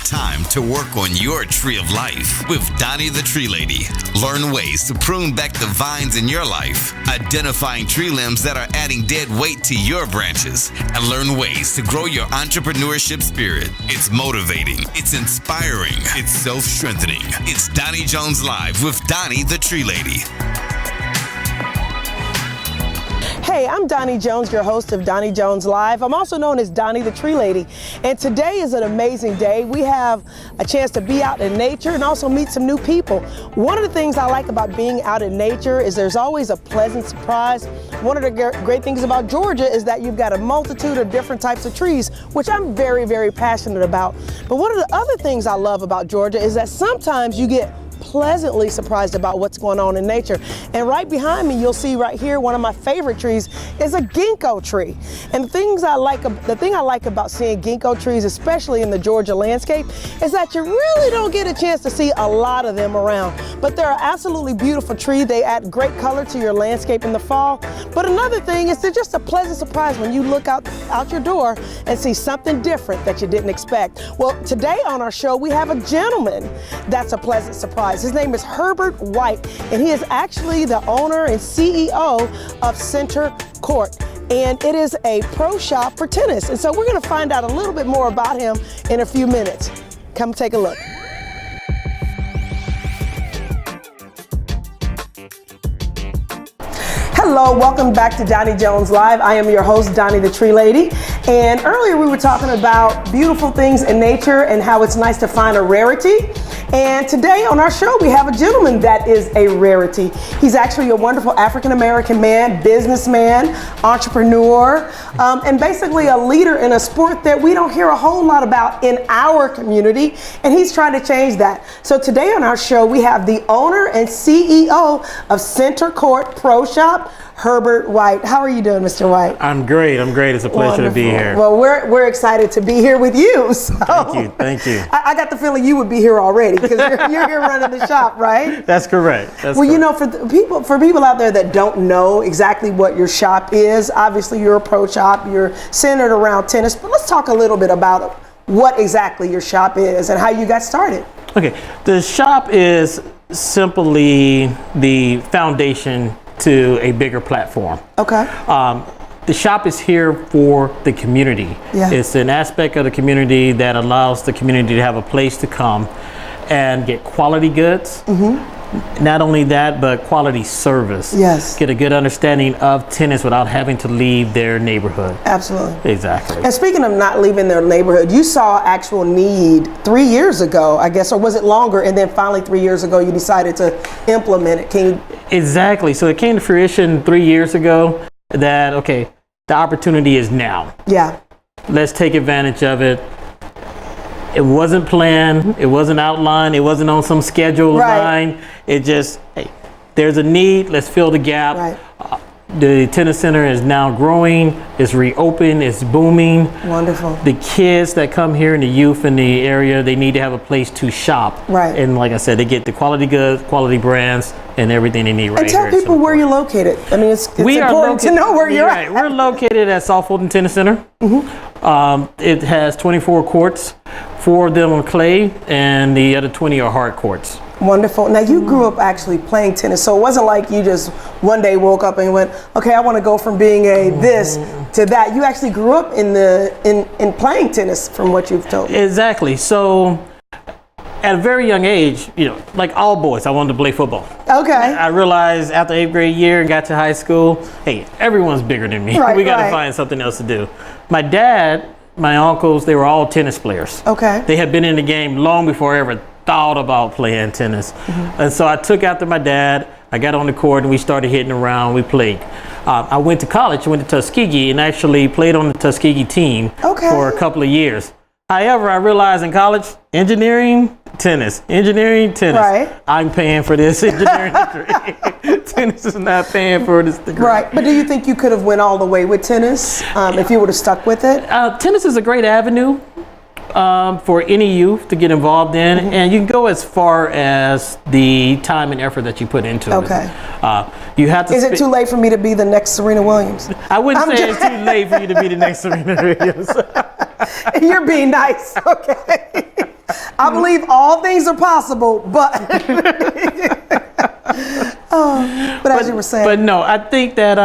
time to work on your tree of life with Doni the Tree Lady. Learn ways to prune back the vines in your life, identifying tree limbs that are adding dead weight to your branches, and learn ways to grow your entrepreneurship spirit. It's motivating, it's inspiring, it's self-strengthening. It's Doni Jones Live with Doni the Tree Lady. Hey, I'm Doni Jones, your host of Doni Jones Live. I'm also known as Doni the Tree Lady. And today is an amazing day. We have a chance to be out in nature and also meet some new people. One of the things I like about being out in nature is there's always a pleasant surprise. One of the great things about Georgia is that you've got a multitude of different types of trees, which I'm very, very passionate about. But one of the other things I love about Georgia is that sometimes you get pleasantly surprised about what's going on in nature. And right behind me, you'll see right here, one of my favorite trees is a ginkgo tree. And the thing I like about seeing ginkgo trees, especially in the Georgia landscape, is that you really don't get a chance to see a lot of them around. But they're an absolutely beautiful tree. They add great color to your landscape in the fall. But another thing is they're just a pleasant surprise when you look out your door and see something different that you didn't expect. Well, today on our show, we have a gentleman that's a pleasant surprise. His name is Herbert White, and he is actually the owner and CEO of Center Court. And it is a pro shop for tennis. And so we're going to find out a little bit more about him in a few minutes. Come take a look. Hello, welcome back to Doni Jones Live. I am your host, Doni the Tree Lady. And earlier we were talking about beautiful things in nature and how it's nice to find a rarity. And today on our show, we have a gentleman that is a rarity. He's actually a wonderful African-American man, businessman, entrepreneur, and basically a leader in a sport that we don't hear a whole lot about in our community. And he's trying to change that. So today on our show, we have the owner and CEO of Center Court Pro Shop, Herbert White. How are you doing, Mr. White? I'm great. It's a pleasure to be here. Well, we're excited to be here with you. So Thank you. I got the feeling you would be here already because you're here running the shop, right? That's correct. You know, for people out there that don't know exactly what your shop is, obviously you're a pro shop. You're centered around tennis, but let's talk a little bit about what exactly your shop is and how you got started. Okay, the shop is simply the foundation to a bigger platform. Okay. The shop is here for the community. Yeah. It's an aspect of the community that allows the community to have a place to come and get quality goods. Mm-hmm. Not only that, but quality service. Yes. Get a good understanding of tennis without having to leave their neighborhood. Absolutely. Exactly. And speaking of not leaving their neighborhood, you saw actual need 3 years ago, I guess, or was it longer? And then finally 3 years ago, you decided to implement it. Can you? Exactly. So it came to fruition 3 years ago that, okay, the opportunity is now. Yeah. Let's take advantage of it. It wasn't planned. It wasn't outlined. It wasn't on some schedule line. It just, hey, there's a need. Let's fill the gap. Right. The tennis center is now growing. It's reopened. It's booming. Wonderful. The kids that come here and the youth in the area, they need to have a place to shop. Right. And like I said, they get the quality goods, quality brands, and everything they need right here. And tell people where you're located. I mean, it's important to know where you're at. We're located at South Fulton Tennis Center. Mm-hmm. It has 24 courts, 4 of them are clay, and the other 20 are hard courts. Wonderful. Now you grew up actually playing tennis, so it wasn't like you just one day woke up and went, okay, I want to go from being a this to that. You actually grew up in playing tennis, from what you've told me. Exactly. So at a very young age, you know, like all boys, I wanted to play football. Okay. I realized after 8th grade year and got to high school, hey, everyone's bigger than me. Right, we got to find something else to do. My dad, my uncles, they were all tennis players. Okay. They had been in the game long before I ever thought about playing tennis. Mm-hmm. And so I took after my dad. I got on the court and we started hitting around. We played. I went to college, went to Tuskegee, and actually played on the Tuskegee team for a couple of years. However, I realized in college, engineering, tennis. Right. I'm paying for this engineering degree. Tennis is not paying for this degree. Right. But do you think you could have went all the way with tennis if you would have stuck with it? Tennis is a great avenue for any youth to get involved in, and you can go as far as the time and effort that you put into it. You have to. Is it too late for me to be the next Serena Williams? I wouldn't say it's too late for you to be the next Serena Williams. You're being nice, okay? I believe all things are possible, but but as you were saying. But no, I think that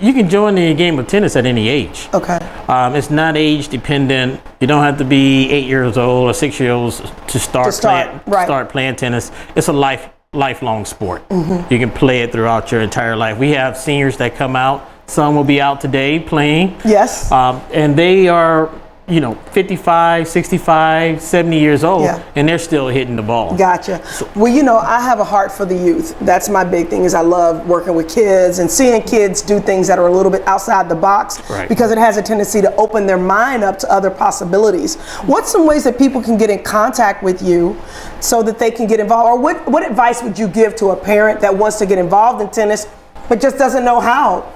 you can join the game of tennis at any age. Okay. It's not age dependent. You don't have to be 8 years old or 6 years old to start playing tennis. It's a lifelong sport. You can play it throughout your entire life. We have seniors that come out. Some will be out today playing. Yes. And they are, 55, 65, 70 years old, and they're still hitting the ball. Gotcha. Well, I have a heart for the youth. That's my big thing, is I love working with kids and seeing kids do things that are a little bit outside the box, because it has a tendency to open their mind up to other possibilities. What's some ways that people can get in contact with you so that they can get involved? Or what advice would you give to a parent that wants to get involved in tennis but just doesn't know how?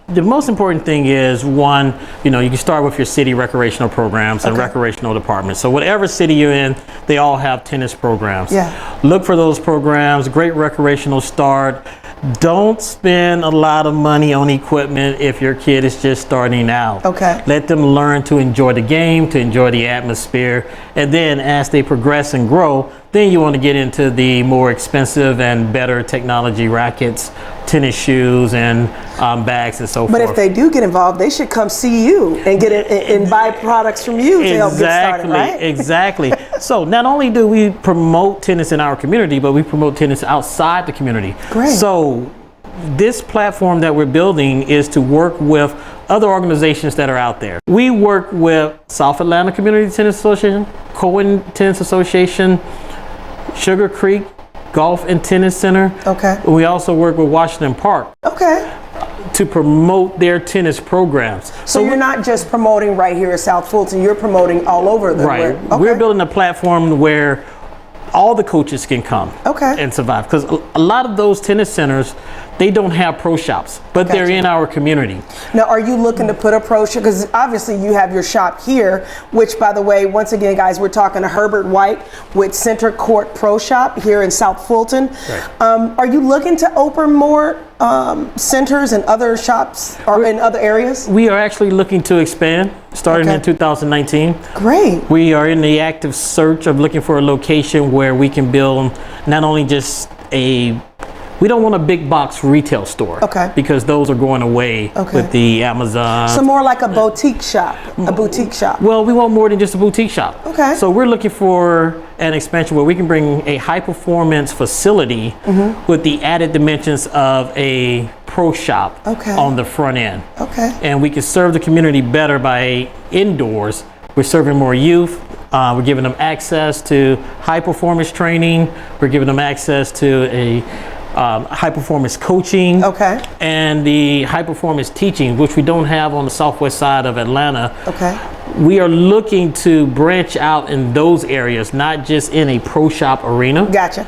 The most important thing is, one, you can start with your city recreational programs and recreational departments. So whatever city you're in, they all have tennis programs. Yeah. Look for those programs, great recreational start. Don't spend a lot of money on equipment if your kid is just starting out. Okay. Let them learn to enjoy the game, to enjoy the atmosphere, and then as they progress and grow, then you want to get into the more expensive and better technology rackets, tennis shoes, and bags and so forth. But if they do get involved, they should come see you and get it and buy products from you to help get started, right? Exactly. So not only do we promote tennis in our community, but we promote tennis outside the community. Great. So this platform that we're building is to work with other organizations that are out there. We work with South Atlanta Community Tennis Association, Cohen Tennis Association, Sugar Creek Golf and Tennis Center. Okay. We also work with Washington Park. Okay. To promote their tennis programs. So you're not just promoting right here at South Fulton, you're promoting all over the right. Okay. We're building a platform where all the coaches can come and survive, because a lot of those tennis centers, they don't have pro shops, but they're in our community. Now, are you looking to put a pro shop? Because obviously you have your shop here, which, by the way, once again, guys, we're talking to Herbert White with Center Court Pro Shop here in South Fulton. Right. Are you looking to open more centers and other shops or in other areas? We are actually looking to expand, starting in 2019. Great. We are in the active search of looking for a location where we can build not only just we don't want a big box retail store, because those are going away with the Amazon. So more like a boutique shop, Well, we want more than just a boutique shop. Okay. So we're looking for an expansion where we can bring a high performance facility with the added dimensions of a pro shop on the front end. Okay. And we can serve the community better by indoors. We're serving more youth. We're giving them access to high performance training. We're giving them access to a high performance coaching and the high performance teaching, which we don't have on the southwest side of Atlanta. We are looking to branch out in those areas, not just in a pro shop arena. Gotcha.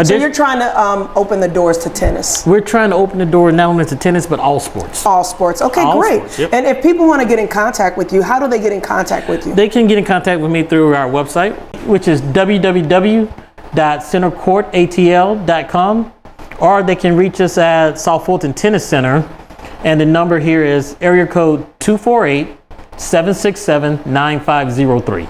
So you're trying to open the doors to tennis. We're trying to open the door not only to tennis, but all sports. All sports. Okay, all great. Sports, yep. And if people want to get in contact with you, how do they get in contact with you? They can get in contact with me through our website, which is www.centercourtatl.com, or they can reach us at South Fulton Tennis Center, and the number here is area code 248-767-9503.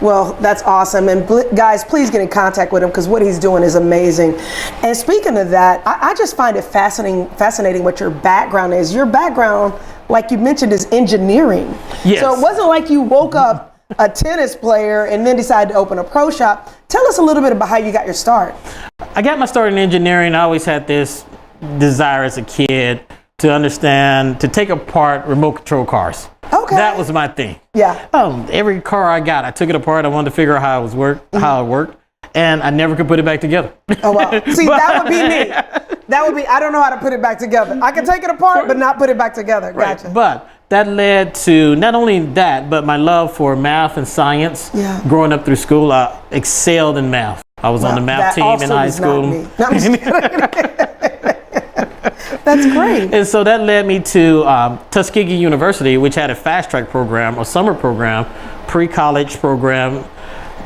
Well, that's awesome. And guys, please get in contact with him, because what he's doing is amazing. And speaking of that, I just find it fascinating what your background is. Your background, like you mentioned, is engineering. Yes. So it wasn't like you woke up a tennis player and then decided to open a pro shop. Tell us a little bit about how you got your start. I got my start in engineering. I always had this desire as a kid to understand, to take apart remote control cars. Okay. That was my thing. Yeah. Every car I got, I took it apart. I wanted to figure out how it worked, and I never could put it back together. Oh, wow. See, that would be me. I don't know how to put it back together. I can take it apart, but not put it back together. Gotcha. Right. But that led to not only that, but my love for math and science. Yeah. Growing up through school, I excelled in math. I was on the math team in high school. No, I'm just kidding. That's great. And so that led me to Tuskegee University, which had a fast track program, a summer program, pre-college program,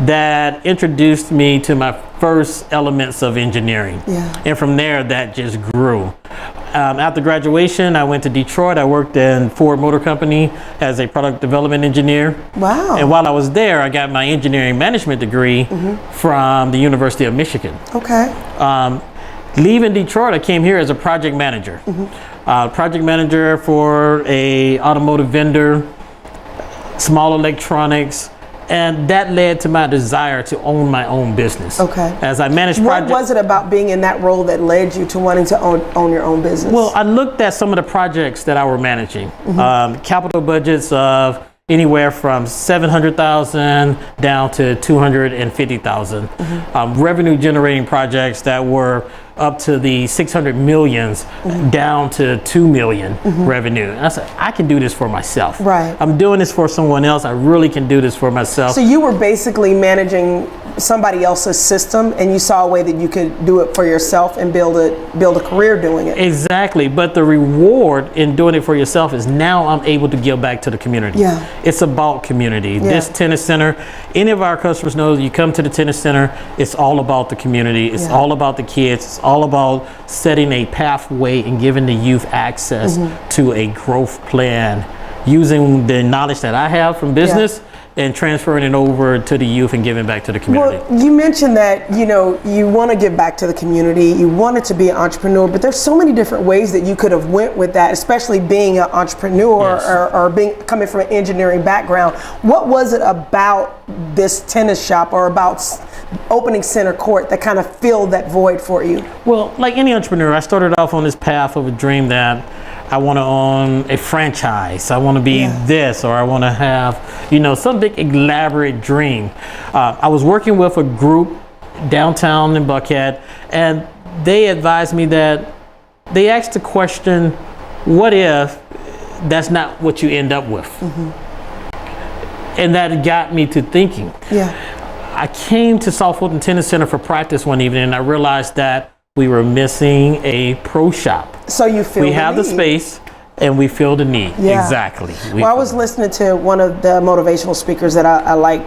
that introduced me to my first elements of engineering. Yeah. And from there, that just grew. After graduation, I went to Detroit. I worked in Ford Motor Company as a product development engineer. Wow. And while I was there, I got my engineering management degree from the University of Michigan. Okay. Leaving Detroit, I came here as a project manager. Project manager for a automotive vendor, small electronics, and that led to my desire to own my own business. Okay. As I managed projects. What was it about being in that role that led you to wanting to own your own business? Well, I looked at some of the projects that I were managing. Capital budgets of anywhere from $700,000 down to $250,000. Revenue generating projects that were up to the 600 millions down to 2 million revenue. And I said, I can do this for myself. Right. I'm doing this for someone else. I really can do this for myself. So you were basically managing somebody else's system, and you saw a way that you could do it for yourself and build a career doing it. Exactly, but the reward in doing it for yourself is now I'm able to give back to the community. Yeah. It's about community. Yeah. This tennis center, any of our customers know you come to the tennis center, it's all about the community. It's all about the kids. It's all about setting a pathway and giving the youth access to a growth plan, using the knowledge that I have from business and transferring it over to the youth and giving back to the community. Well, you mentioned that, you want to give back to the community, you wanted to be an entrepreneur, but there's so many different ways that you could have went with that, especially being an entrepreneur or coming from an engineering background. What was it about this tennis shop or about opening Center Court that kind of filled that void for you? Well, like any entrepreneur, I started off on this path of a dream that I want to own a franchise. I want to be this, or I want to have, some big elaborate dream. I was working with a group downtown in Buckhead, and they advised me that they asked the question, what if that's not what you end up with? And that got me to thinking. I came to South Fulton Tennis Center for practice one evening, and I realized that we were missing a pro shop. So you feel we have the space and we feel the need. Exactly. I was listening to one of the motivational speakers that I like,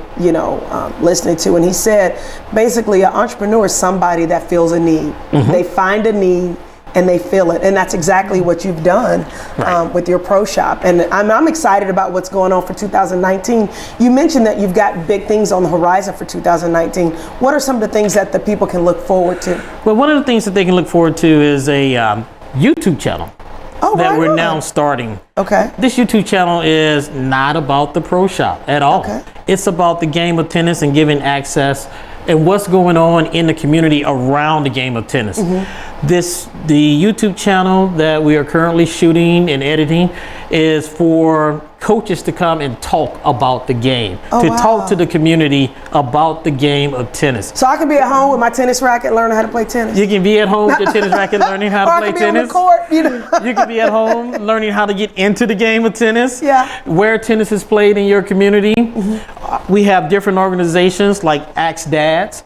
listening to, and he said, basically, an entrepreneur is somebody that feels a need. They find a need and they feel it, and that's exactly what you've done with your pro shop. And I'm excited about what's going on for 2019. You mentioned that you've got big things on the horizon for 2019. What are some of the things that the people can look forward to? Well, one of the things that they can look forward to is a YouTube channel that we're now starting. Okay. This YouTube channel is not about the pro shop at all. Okay. It's about the game of tennis and giving access and what's going on in the community around the game of tennis. The YouTube channel that we are currently shooting and editing is for coaches to come and talk about the game, talk to the community about the game of tennis. So I can be at home with my tennis racket learning how to play tennis? You can be at home with your tennis racket learning how to play tennis. Or I can be on the court, You can be at home learning how to get into the game of tennis. Where tennis is played in your community. We have different organizations like Axe Dads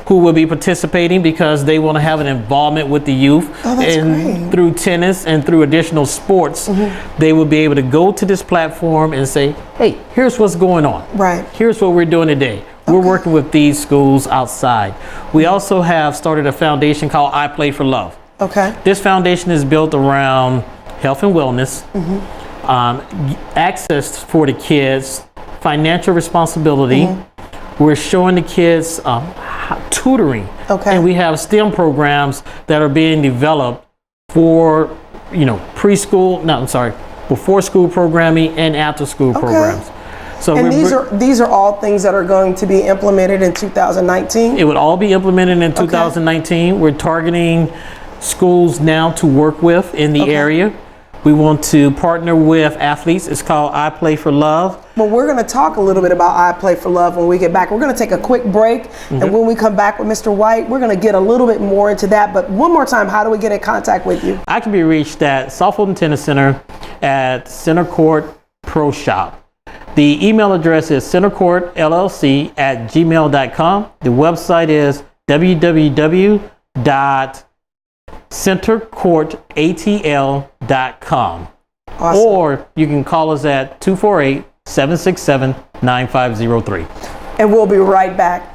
who will be participating because they want to have an involvement with the youth. And through tennis and through additional sports, they will be able to go to this platform and say, hey, here's what's going on. Here's what we're doing today. We're working with these schools outside. We also have started a foundation called I Play for Love. This foundation is built around health and wellness, access for the kids, financial responsibility. We're showing the kids tutoring. And we have STEM programs that are being developed for, before school programming and after school programs. So and these are all things that are going to be implemented in 2019? It would all be implemented in 2019. We're targeting schools now to work with in the area. We want to partner with athletes. It's called I Play for Love. Well, we're going to talk a little bit about I Play for Love when we get back. We're going to take a quick break, and when we come back with Mr. White, we're going to get a little bit more into that. But one more time, how do we get in contact with you? I can be reached at South Fulton Tennis Center at Center Court Pro Shop. The email address is centercourtllc@gmail.com. The website is www.centercourtatl.com. Or you can call us at 248-767-9503. and we'll be right back.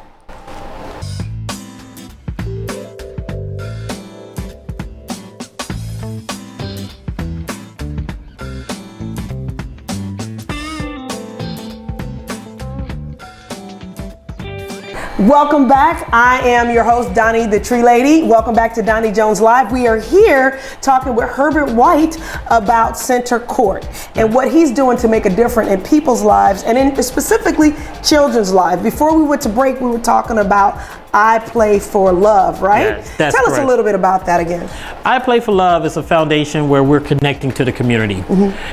Welcome back. I am your host, Doni the Tree Lady. Welcome back to Doni Jones Live. We are here talking with Herbert White about Center Court and what he's doing to make a difference in people's lives and in specifically children's lives. Before we went to break, we were talking about I Play for Love, right? Yes, that's Tell us correct. a little bit about that again. I Play for Love is a foundation where we're connecting to the community.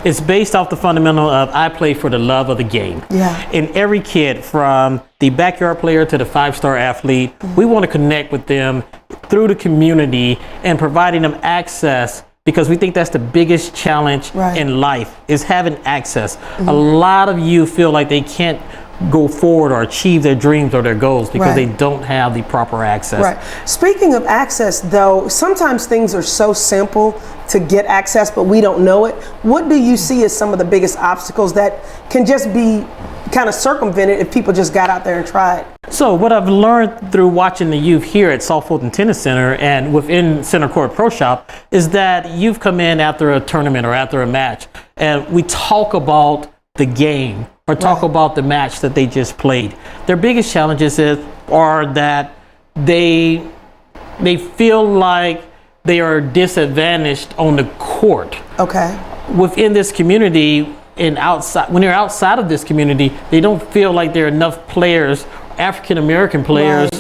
It's based off the fundamental of I play for the love of the game. Yeah. And every kid, from the backyard player to the 5-star athlete, we want to connect with them through the community and providing them access, because we think that's the biggest challenge in life, is having access. A lot of you feel like they can't go forward or achieve their dreams or their goals because they don't have the proper access. Right. Speaking of access, though, sometimes things are so simple to get access, but we don't know it. What do you see as some of the biggest obstacles that can just be kind of circumvented if people just got out there and tried? So what I've learned through watching the youth here at South Fulton Tennis Center and within Center Court Pro Shop is that you've come in after a tournament or after a match, and we talk about the game or talk about the match that they just played. Their biggest challenges are that they feel like they are disadvantaged on the court. Okay. Within this community and outside, when they're outside of this community, they don't feel like there are enough players, African American players,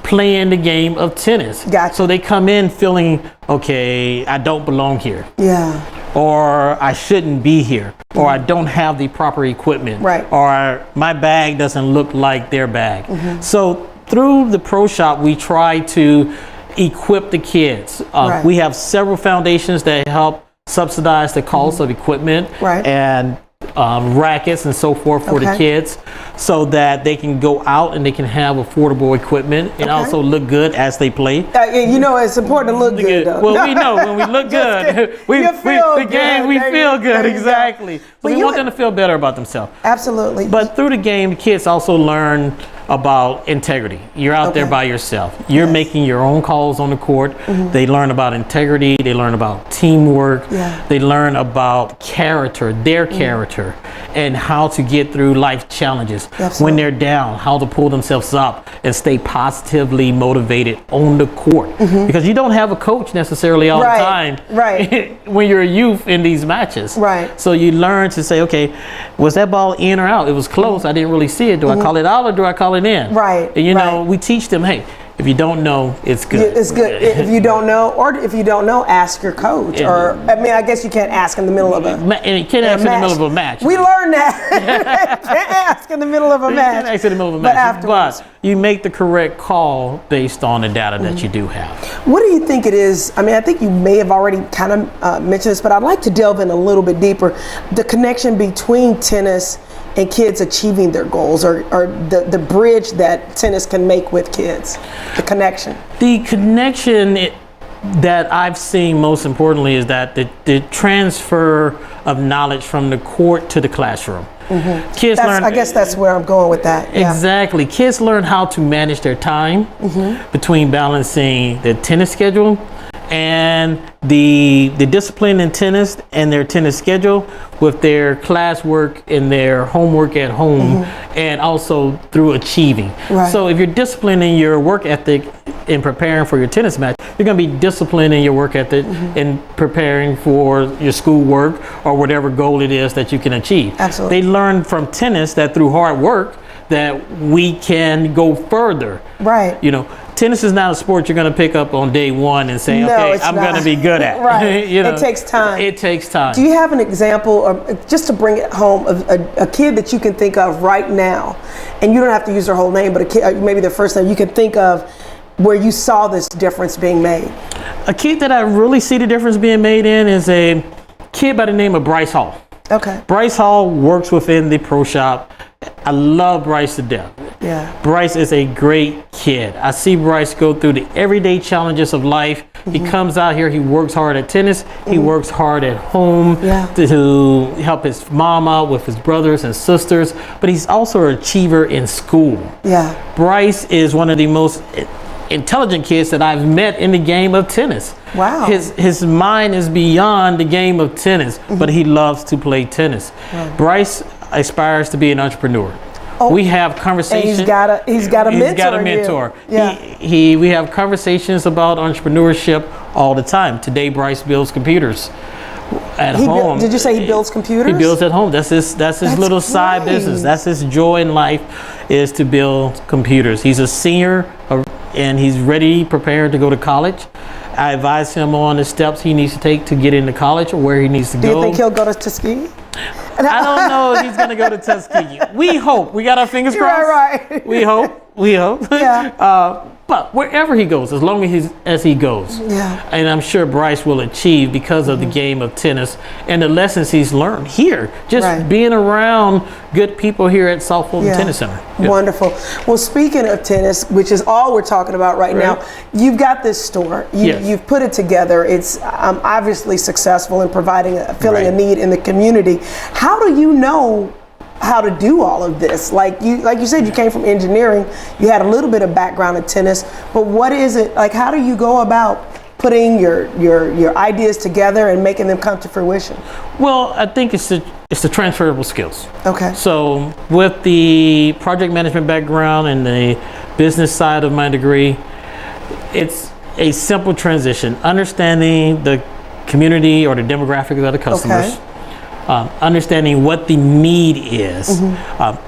playing the game of tennis. Gotcha. So they come in feeling, okay, I don't belong here. Yeah. Or I shouldn't be here, or I don't have the proper equipment, or my bag doesn't look like their bag. So through the Pro Shop, we try to equip the kids. We have several foundations that help subsidize the cost of equipment and rackets and so forth for the kids, so that they can go out and they can have affordable equipment and also look good as they play. You know, it's important to look good, though. Well, we know when we look good, we feel good. Exactly. So we want them to feel better about themselves. Absolutely. But through the game, the kids also learn about integrity. You're out there by yourself. You're making your own calls on the court. They learn about integrity. They learn about teamwork. They learn about character, their character, and how to get through life challenges. When they're down, how to pull themselves up and stay positively motivated on the court. Because you don't have a coach necessarily all the time when you're a youth in these matches. So you learn to say, okay, was that ball in or out? It was close. I didn't really see it. Do I call it out or do I call it in? And you know, we teach them, hey, if you don't know, it's good. It's good. If you don't know, or if you don't know, ask your coach. Or, I mean, I guess you can't ask in the middle of and you can't ask in the middle of a match. We learned that. You can't ask in the middle of a match. You can't ask in the middle of a match. But you make the correct call based on the data that you do have. What do you think it is? I mean, I think you may have already kind of mentioned this, but I'd like to delve in a little bit deeper. The connection between tennis and kids achieving their goals, or the bridge that tennis can make with kids, the connection. The connection that I've seen most importantly is that the transfer of knowledge from the court to the classroom. Kids learn. I guess that's where I'm going with that. Exactly. Kids learn how to manage their time between balancing the tennis schedule and the discipline in tennis and their tennis schedule with their classwork and their homework at home, and also through achieving. So if you're disciplined in your work ethic in preparing for your tennis match, you're going to be disciplined in your work ethic in preparing for your schoolwork or whatever goal it is that you can achieve. They learn from tennis that through hard work that we can go further. You know, tennis is not a sport you're going to pick up on day one and say, okay, I'm going to be good at. You know, it takes time. It takes time. Do you have an example, of, just to bring it home, of a kid that you can think of right now, and you don't have to use their whole name, but a kid, maybe their first name, you can think of where you saw this difference being made? A kid that I really see the difference being made in is a kid by the name of Bryce Hall. Bryce Hall works within the Pro Shop. I love Bryce to death. Bryce is a great kid. I see Bryce go through the everyday challenges of life He comes out here, he works hard at tennis, he works hard at home to help his mom out with his brothers and sisters, but he's also an achiever in school. Yeah. Bryce is one of the most intelligent kids that I've met in the game of tennis. Wow. His mind is beyond the game of tennis, but he loves to play tennis. Wow. Bryce aspires to be an entrepreneur. We have conversations. He's got a mentor. He's got a mentor. Yeah. We have conversations about entrepreneurship all the time. Today, Bryce builds computers at home. Did you say he builds computers? He builds at home. That's his little side business. That's his joy in life, is to build computers. He's a senior and he's ready, prepared to go to college. I advise him on the steps he needs to take to get into college or where he needs to go. Do you think he'll go to Tuskegee? I don't know if he's going to go to Tuskegee. We hope. We got our fingers crossed. Right. We hope. Yeah. But wherever he goes, as long as he goes. Yeah. And I'm sure Bryce will achieve because of the game of tennis and the lessons he's learned here. Just being around good people here at South Fulton Tennis Center. Yeah. Wonderful. Well, speaking of tennis, which is all we're talking about right now, you've got this store. You've put it together. It's obviously successful in filling a need in the community. How do you know how to do all of this? Like you said, you came from engineering, you had a little bit of background in tennis, but what is it like? How do you go about putting your ideas together and making them come to fruition? Well, I think it's the transferable skills. Okay. So with the project management background and the business side of my degree, it's a simple transition. Understanding the community or the demographics of the customers. Okay. Understanding what the need is.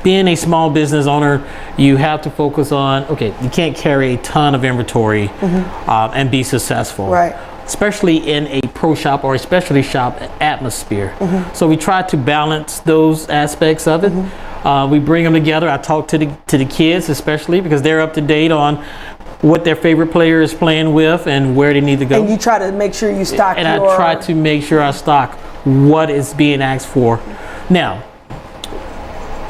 Being a small business owner, you have to focus on, you can't carry a ton of inventory and be successful. Right. Especially in a pro shop or a specialty shop atmosphere. So we try to balance those aspects of it. We bring them together. I talk to the kids, especially because they're up to date on what their favorite player is playing with and where they need to go. And you try to make sure you stock I try to make sure I stock what is being asked for. Now,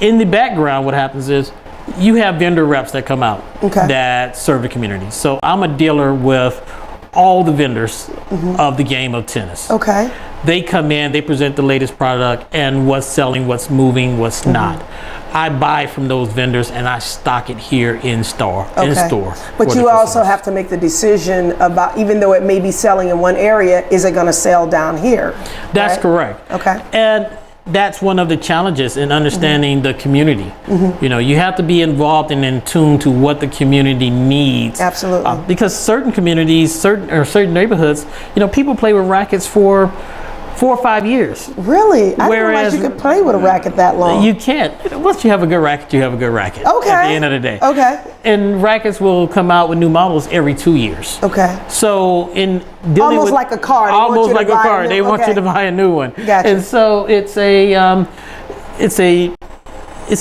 in the background, what happens is you have vendor reps that come out that serve the community. So I'm a dealer with all the vendors of the game of tennis. Okay. They come in, they present the latest product and what's selling, what's moving, what's not. I buy from those vendors and I stock it here in store. But you also have to make the decision about, even though it may be selling in one area, is it going to sell down here? That's correct. Okay. And that's one of the challenges in understanding the community. You know, you have to be involved and in tune to what the community needs. Absolutely. Because certain communities, certain neighborhoods, people play with rackets for 4 or 5 years. Really? I didn't realize you could play with a racket that long. You can't. Once you have a good racket, you have a good racket. Okay. At the end of the day. Okay. And rackets will come out with new models every 2 years. Okay. So in dealing almost like a car. Almost like a car. They want you to buy a new one. Gotcha. And so it's a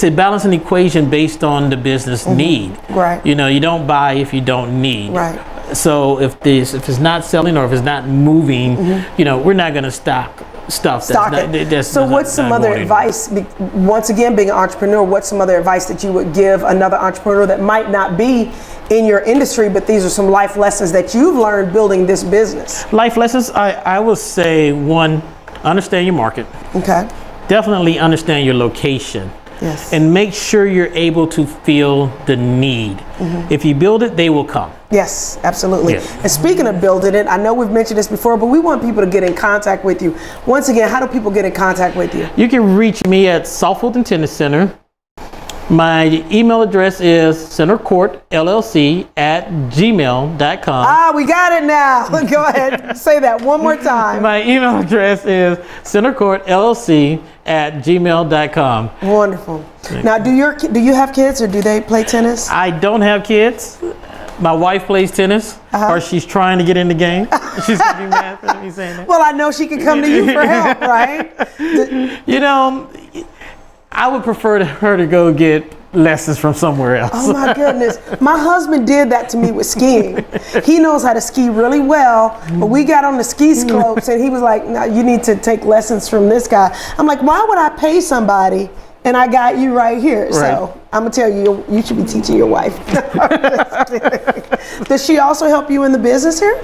balancing equation based on the business need. Right. You don't buy if you don't need. Right. So if it's not selling or if it's not moving, we're not going to stock stuff. So what's some other advice, once again, being an entrepreneur, what's some other advice that you would give another entrepreneur that might not be in your industry, but these are some life lessons that you've learned building this business? Life lessons, I would say, one, understand your market. Okay. Definitely understand your location. Yes. And make sure you're able to feel the need. If you build it, they will come. Yes, absolutely. Yeah. And speaking of building it, I know we've mentioned this before, but we want people to get in contact with you. Once again, how do people get in contact with you? You can reach me at South Fulton Tennis Center. My email address is centercourtllc@gmail.com. Ah, we got it now. Go ahead. Say that one more time. My email address is centercourtllc@gmail.com. Wonderful. Now, do you have kids or do they play tennis? I don't have kids. My wife plays tennis, or she's trying to get in the game. She's going to be mad for me saying that. Well, I know she can come to you for help, right? I would prefer her to go get lessons from somewhere else. Oh my goodness. My husband did that to me with skiing. He knows how to ski really well, but we got on the ski slopes and he was like, no, you need to take lessons from this guy. I'm like, why would I pay somebody And I got you right here. Right. So I'm gonna tell you, you should be teaching your wife. Does she also help you in the business here?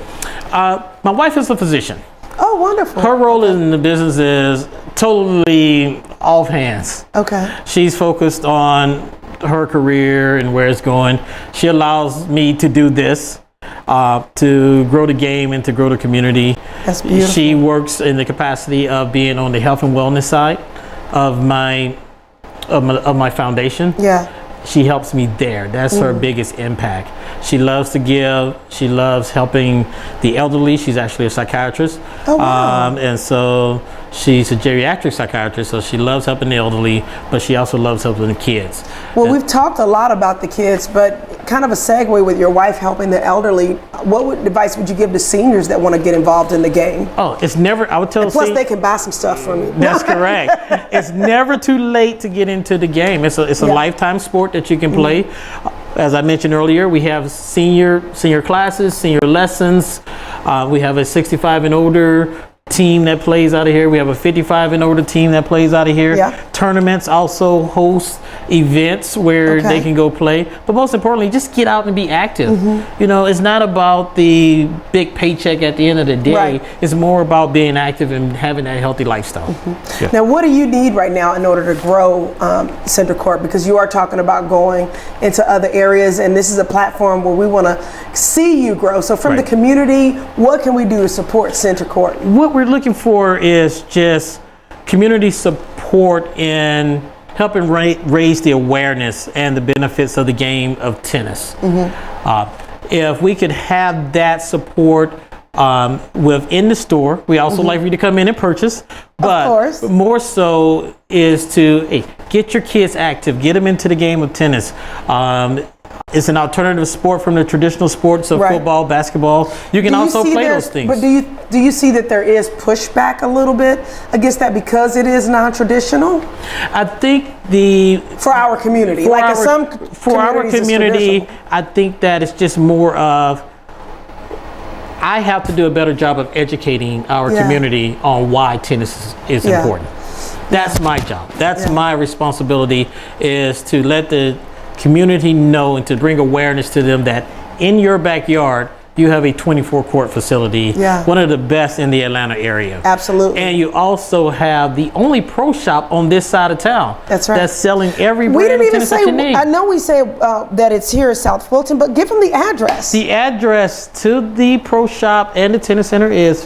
My wife is a physician. Oh, wonderful. Her role in the business is totally off hands. Okay. She's focused on her career and where it's going. She allows me to do this, to grow the game and to grow the community. That's beautiful. She works in the capacity of being on the health and wellness side of my foundation. Yeah. She helps me there. That's her biggest impact. She loves to give. She loves helping the elderly. She's actually a psychiatrist. Oh, wow. And so she's a geriatric psychiatrist, so she loves helping the elderly, but she also loves helping the kids. Well, we've talked a lot about the kids, but kind of a segue with your wife helping the elderly, what advice would you give to seniors that want to get involved in the game? Oh, it's never, I would tell. And plus, they can buy some stuff from you. That's correct. It's never too late to get into the game. It's a lifetime sport that you can play. As I mentioned earlier, we have senior classes, senior lessons. We have a 65 and older team that plays out of here. We have a 55 and older team that plays out of here. Yeah. Tournaments also host events where they can go play. But most importantly, just get out and be active. You know, it's not about the big paycheck at the end of the day. Right. It's more about being active and having that healthy lifestyle. Now, what do you need right now in order to grow Center Court? Because you are talking about going into other areas, and this is a platform where we want to see you grow. So from the community, what can we do to support Center Court? What we're looking for is just community support in helping raise the awareness and the benefits of the game of tennis. If we could have that support within the store, we also like for you to come in and purchase, but more so is to get your kids active, get them into the game of tennis. It's an alternative sport from the traditional sports of football, basketball. You can also play those things. But do you see that there is pushback a little bit against that because it is non-traditional? I think for our community, for our community, I think that it's just more of, I have to do a better job of educating our community on why tennis is important. That's my job. That's my responsibility, is to let the community know and to bring awareness to them that in your backyard you have a 24-court facility, one of the best in the Atlanta area. Absolutely. And you also have the only pro shop on this side of town. That's right. That's selling every brand of tennis that you need. I know we say that it's here in South Fulton, but give them the address. The address to the pro shop and the tennis center is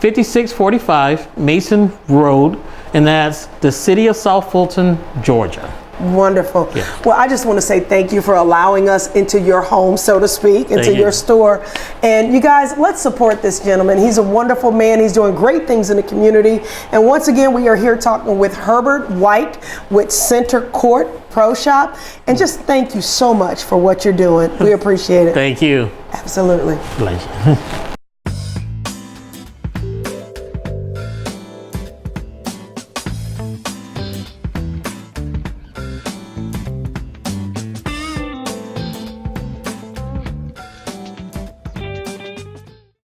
5645 Mason Road, and that's the city of South Fulton, Georgia. Wonderful. Well, I just want to say thank you for allowing us into your home, so to speak, into your store. And you guys, let's support this gentleman. He's a wonderful man. He's doing great things in the community. And once again, we are here talking with Herbert White with Center Court Pro Shop. And just thank you so much for what you're doing. We appreciate it. Thank you. Absolutely. Pleasure.